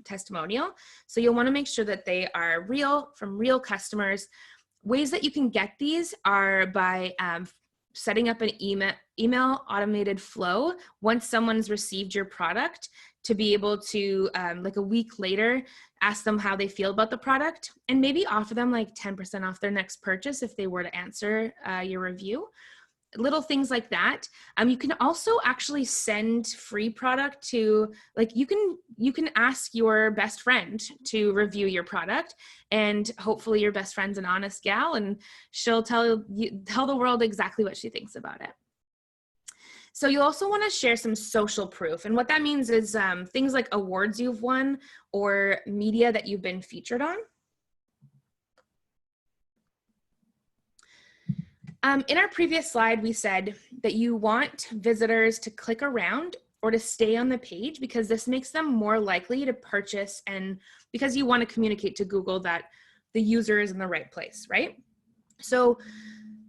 testimonial. So you'll want to make sure that they are real, from real customers. Ways that you can get these are by setting up an email automated flow once someone's received your product to be able to, like a week later, ask them how they feel about the product and maybe offer them like 10% off their next purchase if they were to answer your review. Little things like that. You can also actually send free product to, like, you can ask your best friend to review your product, and hopefully your best friend's an honest gal and she'll tell the world exactly what she thinks about it. So you also want to share some social proof. And what that means is things like awards you've won or media that you've been featured on. In our previous slide, we said that you want visitors to click around or to stay on the page because this makes them more likely to purchase, and because you want to communicate to Google that the user is in the right place, right? So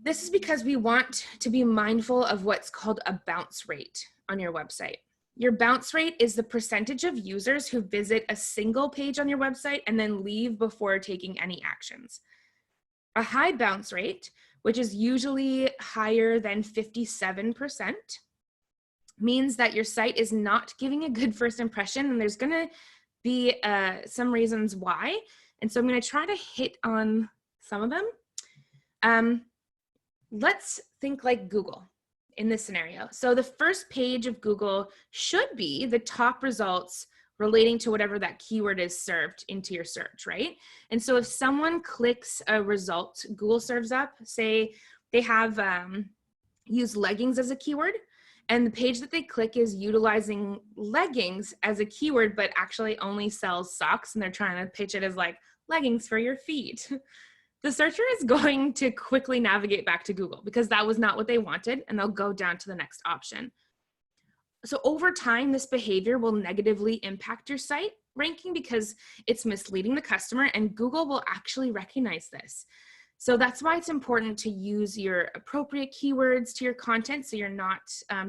this is because we want to be mindful of what's called a bounce rate on your website. Your bounce rate is the percentage of users who visit a single page on your website and then leave before taking any actions. A high bounce rate, which is usually higher than 57%, means that your site is not giving a good first impression, and there's gonna be some reasons why. And so I'm gonna try to hit on some of them. Let's think like Google in this scenario. So the first page of Google should be the top results relating to whatever that keyword is served into your search, right? And so if someone clicks a result Google serves up, say they have used leggings as a keyword, and the page that they click is utilizing leggings as a keyword, but actually only sells socks, and they're trying to pitch it as like leggings for your feet. The searcher is going to quickly navigate back to Google because that was not what they wanted, and they'll go down to the next option. So over time, this behavior will negatively impact your site ranking because it's misleading the customer, and Google will actually recognize this. So that's why it's important to use your appropriate keywords to your content, so you're not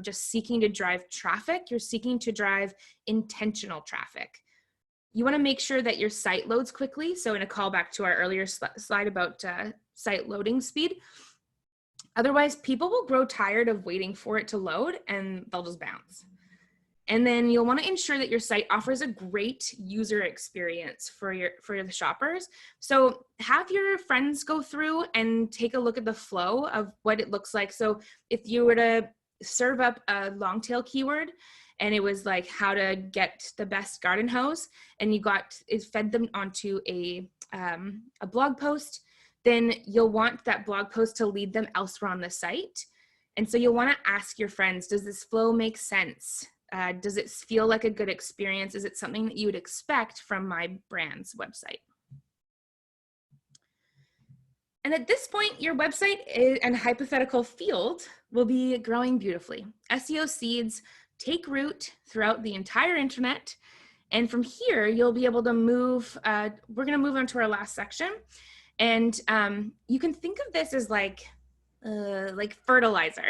just seeking to drive traffic, you're seeking to drive intentional traffic. You want to make sure that your site loads quickly. So in a callback to our earlier slide about site loading speed, otherwise people will grow tired of waiting for it to load and they'll just bounce. And then you'll want to ensure that your site offers a great user experience for the shoppers. So have your friends go through and take a look at the flow of what it looks like. So if you were to serve up a long tail keyword and it was like how to get the best garden hose, and it fed them onto a blog post, then you'll want that blog post to lead them elsewhere on the site. And so you'll want to ask your friends, does this flow make sense? Does it feel like a good experience? Is it something that you would expect from my brand's website? And at this point, your website and hypothetical field will be growing beautifully. SEO seeds take root throughout the entire internet. And from here, you'll be able to move, we're gonna move on to our last section. And you can think of this as like fertilizer.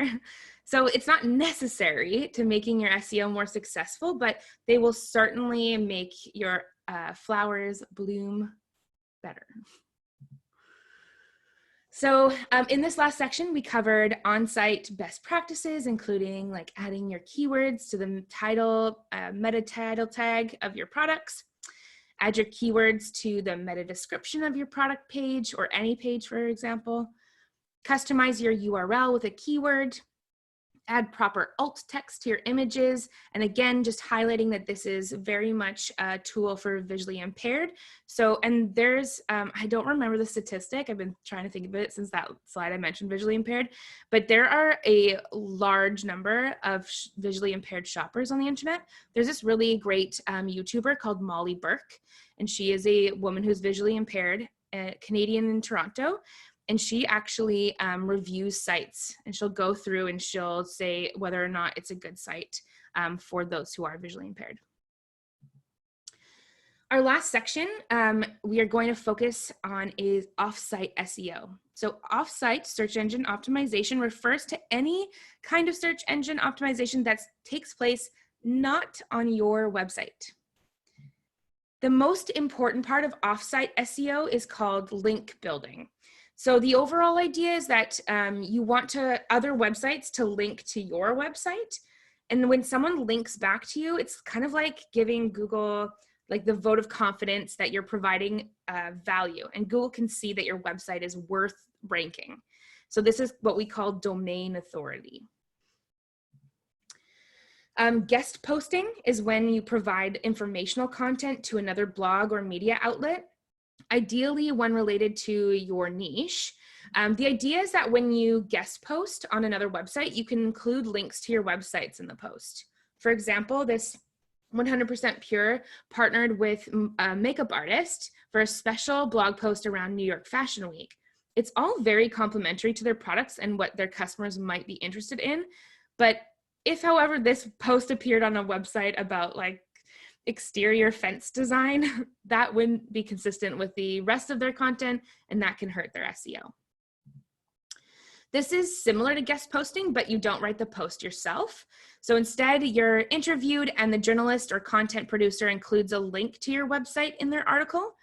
So it's not necessary to making your SEO more successful, but they will certainly make your flowers bloom better. So in this last section, we covered on-site best practices, including like adding your keywords to the title, meta title tag of your products. Add your keywords to the meta description of your product page or any page, for example. Customize your URL with a keyword. Add proper alt text to your images. And again, just highlighting that this is very much a tool for visually impaired. So, and there's, I don't remember the statistic. I've been trying to think of it since that slide I mentioned visually impaired, but there are a large number of visually impaired shoppers on the internet. There's this really great YouTuber called Molly Burke, and she is a woman who's visually impaired, Canadian in Toronto. And she actually reviews sites, and she'll go through and she'll say whether or not it's a good site for those who are visually impaired. Our last section we are going to focus on is off-site SEO. So off-site search engine optimization refers to any kind of search engine optimization that takes place not on your website. The most important part of off-site SEO is called link building. So the overall idea is that you want other websites to link to your website. And when someone links back to you, it's kind of like giving Google like the vote of confidence that you're providing value, and Google can see that your website is worth ranking. So this is what we call domain authority. Guest posting is when you provide informational content to another blog or media outlet, ideally one related to your niche. The idea is that when you guest post on another website, you can include links to your websites in the post. For example, this 100% Pure partnered with a makeup artist for a special blog post around New York Fashion Week. It's all very complementary to their products and what their customers might be interested in. But if, however, this post appeared on a website about like exterior fence design, that wouldn't be consistent with the rest of their content, and that can hurt their SEO. This is similar to guest posting, but you don't write the post yourself. So instead, you're interviewed and the journalist or content producer includes a link to your website in their article.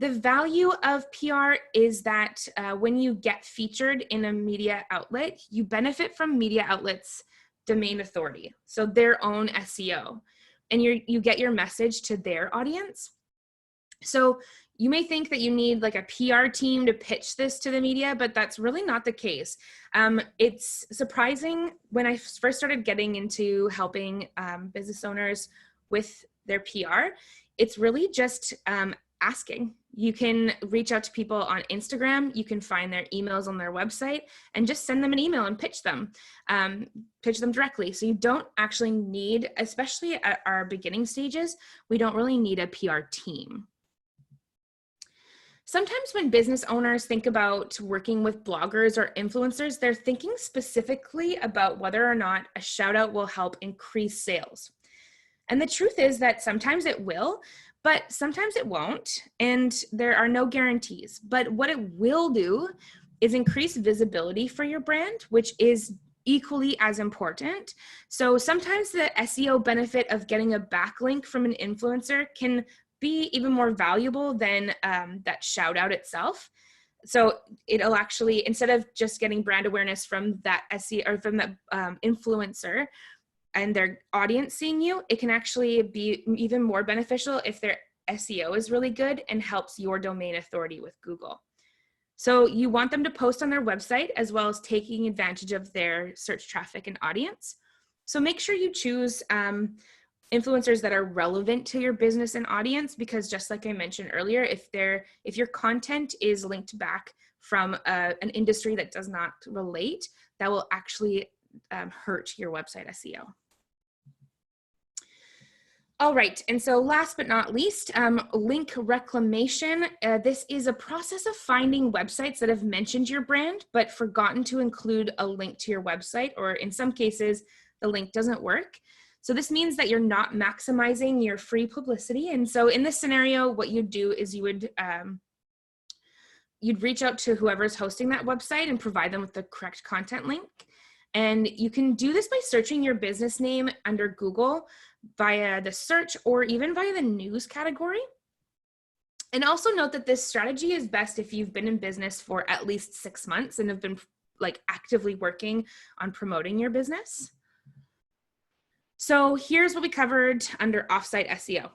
The value of PR is that when you get featured in a media outlet, you benefit from media outlets' domain authority, so their own SEO. And you get your message to their audience. So you may think that you need like a PR team to pitch this to the media, but that's really not the case. It's surprising when I first started getting into helping business owners with their PR, it's really just asking. You can reach out to people on Instagram, you can find their emails on their website and just send them an email and pitch them directly. So you don't actually need, especially at our beginning stages, we don't really need a PR team. Sometimes when business owners think about working with bloggers or influencers, they're thinking specifically about whether or not a shout out will help increase sales. And the truth is that sometimes it will, but sometimes it won't, and there are no guarantees. But what it will do is increase visibility for your brand, which is equally as important. So sometimes the SEO benefit of getting a backlink from an influencer can be even more valuable than that shout out itself. So it'll actually, instead of just getting brand awareness from that SEO or from that influencer and their audience seeing you, it can actually be even more beneficial if their SEO is really good and helps your domain authority with Google. So you want them to post on their website as well as taking advantage of their search traffic and audience. So make sure you choose influencers that are relevant to your business and audience, because just like I mentioned earlier, if your content is linked back from an industry that does not relate, that will actually hurt your website SEO. All right, and so last but not least, link reclamation. This is a process of finding websites that have mentioned your brand, but forgotten to include a link to your website, or in some cases, the link doesn't work. So this means that you're not maximizing your free publicity. And so in this scenario, what you'd do is you would, you'd reach out to whoever's hosting that website and provide them with the correct content link. And you can do this by searching your business name under Google via the search or even via the news category. And also note that this strategy is best if you've been in business for at least 6 months and have been like actively working on promoting your business. So here's what we covered under Off-site SEO.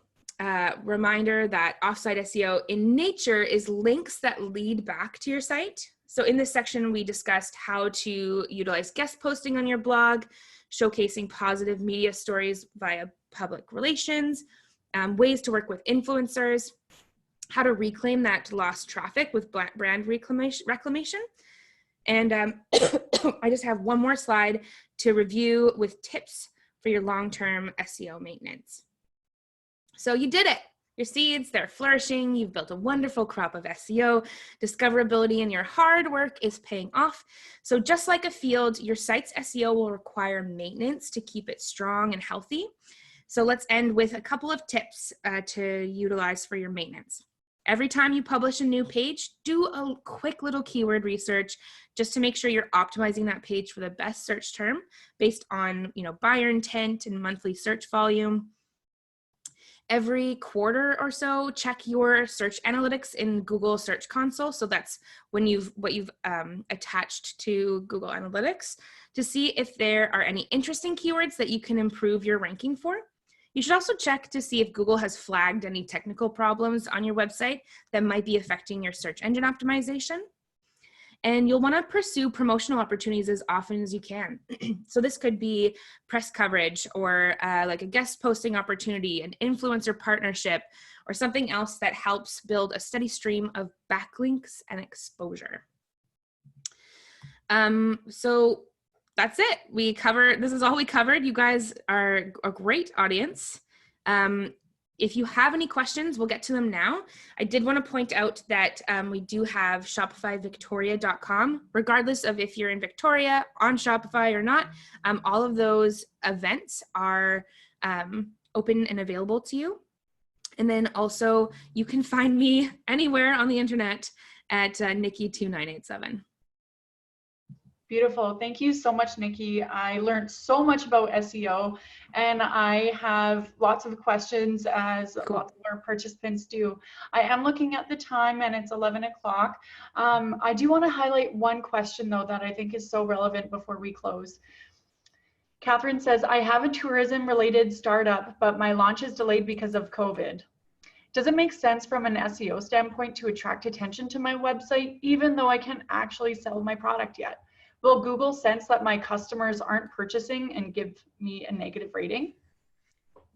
Reminder that Off-site SEO in nature is links that lead back to your site. So in this section, we discussed how to utilize guest posting on your blog, showcasing positive media stories via public relations, ways to work with influencers, how to reclaim that lost traffic with brand reclamation. And I just have one more slide to review with tips for your long-term SEO maintenance. So you did it. Your seeds, they're flourishing. You've built a wonderful crop of SEO. Discoverability and your hard work is paying off. So just like a field, your site's SEO will require maintenance to keep it strong and healthy. So let's end with a couple of tips to utilize for your maintenance. Every time you publish a new page, do a quick little keyword research just to make sure you're optimizing that page for the best search term based on, buyer intent and monthly search volume. Every quarter or so, check your search analytics in Google Search Console. So that's when what you've attached to Google Analytics to see if there are any interesting keywords that you can improve your ranking for. You should also check to see if Google has flagged any technical problems on your website that might be affecting your search engine optimization. And you'll want to pursue promotional opportunities as often as you can. So this could be press coverage or like a guest posting opportunity, an influencer partnership, or something else that helps build a steady stream of backlinks and exposure. So that's it. This is all we covered. You guys are a great audience. If you have any questions, we'll get to them now. I did want to point out that we do have shopifyvictoria.com. Regardless of if you're in Victoria, on Shopify or not, all of those events are open and available to you. And then also you can find me anywhere on the internet at Nikki2987. Beautiful. Thank you so much, Nikki. I learned so much about SEO, and I have lots of questions, as lots of our participants do. I am looking at the time, and it's 11 o'clock. I do want to highlight one question, though, that I think is so relevant before we close. Catherine says, I have a tourism-related startup, but my launch is delayed because of COVID. Does it make sense from an SEO standpoint to attract attention to my website, even though I can't actually sell my product yet? Will Google sense that my customers aren't purchasing and give me a negative rating?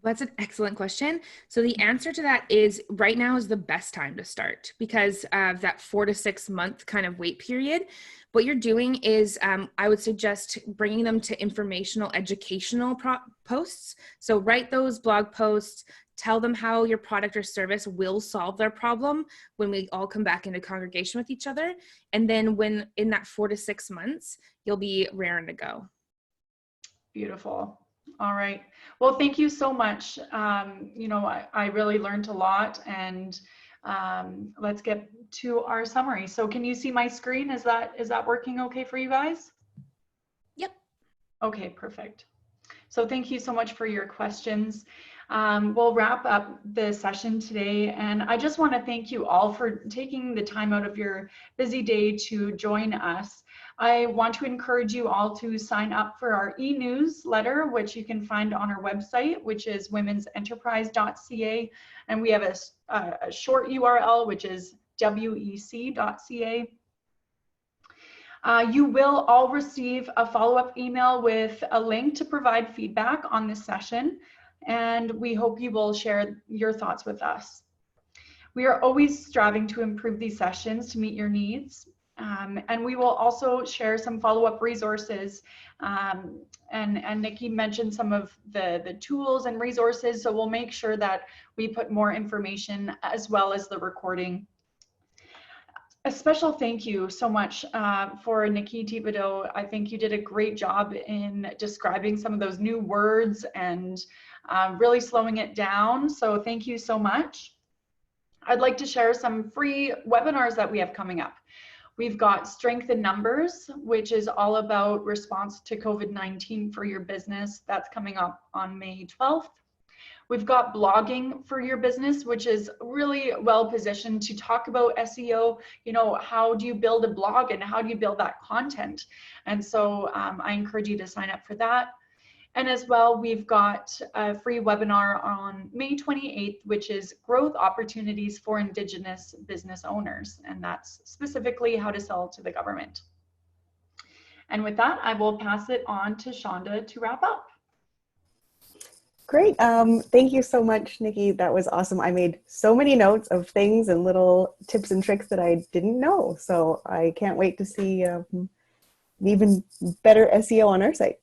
That's an excellent question. So the answer to that is right now is the best time to start because of that 4 to 6 month kind of wait period. What you're doing is I would suggest bringing them to informational, educational posts. So write those blog posts, tell them how your product or service will solve their problem when we all come back into congregation with each other. And then when in that 4 to 6 months, you'll be raring to go. Beautiful. All right. Well, thank you so much. I really learned a lot, and let's get to our summary. So can you see my screen? Is that working okay for you guys? Yep. Okay, perfect. So thank you so much for your questions. We'll wrap up the session today, and I just want to thank you all for taking the time out of your busy day to join us. I want to encourage you all to sign up for our e-newsletter, which you can find on our website, which is womensenterprise.ca, and we have a short URL, which is wec.ca. You will all receive a follow-up email with a link to provide feedback on this session, and we hope you will share your thoughts with us. We are always striving to improve these sessions to meet your needs, And we will also share some follow-up resources. And Nikki mentioned some of the tools and resources, so we'll make sure that we put more information as well as the recording. A special thank you so much for Nikki Thibodeau. I think you did a great job in describing some of those new words and really slowing it down. So thank you so much. I'd like to share some free webinars that we have coming up. We've got Strength in Numbers, which is all about response to COVID-19 for your business. That's coming up on May 12th. We've got Blogging for your business, which is really well positioned to talk about SEO. You know, how do you build a blog and how do you build that content? And so I encourage you to sign up for that. And as well, we've got a free webinar on May 28th, which is Growth Opportunities for Indigenous Business Owners. And that's specifically how to sell to the government. And with that, I will pass it on to Chaunda to wrap up. Great. Thank you so much, Nikki. That was awesome. I made so many notes of things and little tips and tricks that I didn't know. So I can't wait to see even better SEO on our site.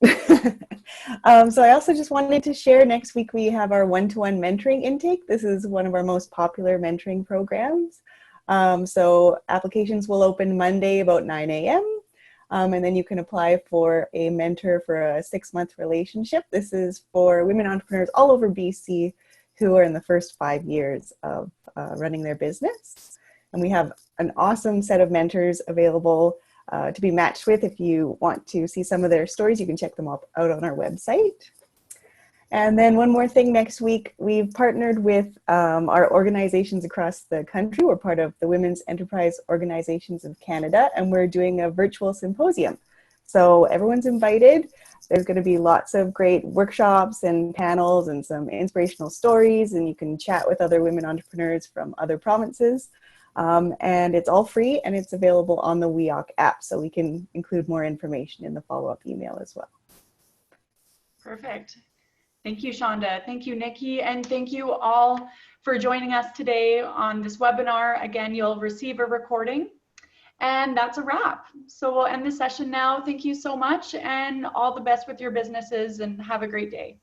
So I also just wanted to share, next week we have our one-to-one mentoring intake. This is one of our most popular mentoring programs. So applications will open Monday about 9 a.m. And then you can apply for a mentor for a 6-month relationship. This is for women entrepreneurs all over BC who are in the first 5 years of running their business. And we have an awesome set of mentors available to be matched with. If you want to see some of their stories, you can check them out on our website. And then one more thing, next week, we've partnered with our organizations across the country. We're part of the Women's Enterprise Organizations of Canada, and we're doing a virtual symposium. So everyone's invited. There's going to be lots of great workshops and panels and some inspirational stories, and you can chat with other women entrepreneurs from other provinces. And it's all free, and it's available on the WECafe app, so we can include more information in the follow-up email as well. Perfect. Thank you, Chaunda. Thank you, Nikki. And thank you all for joining us today on this webinar. Again, you'll receive a recording. And that's a wrap. So we'll end the session now. Thank you so much, and all the best with your businesses, and have a great day.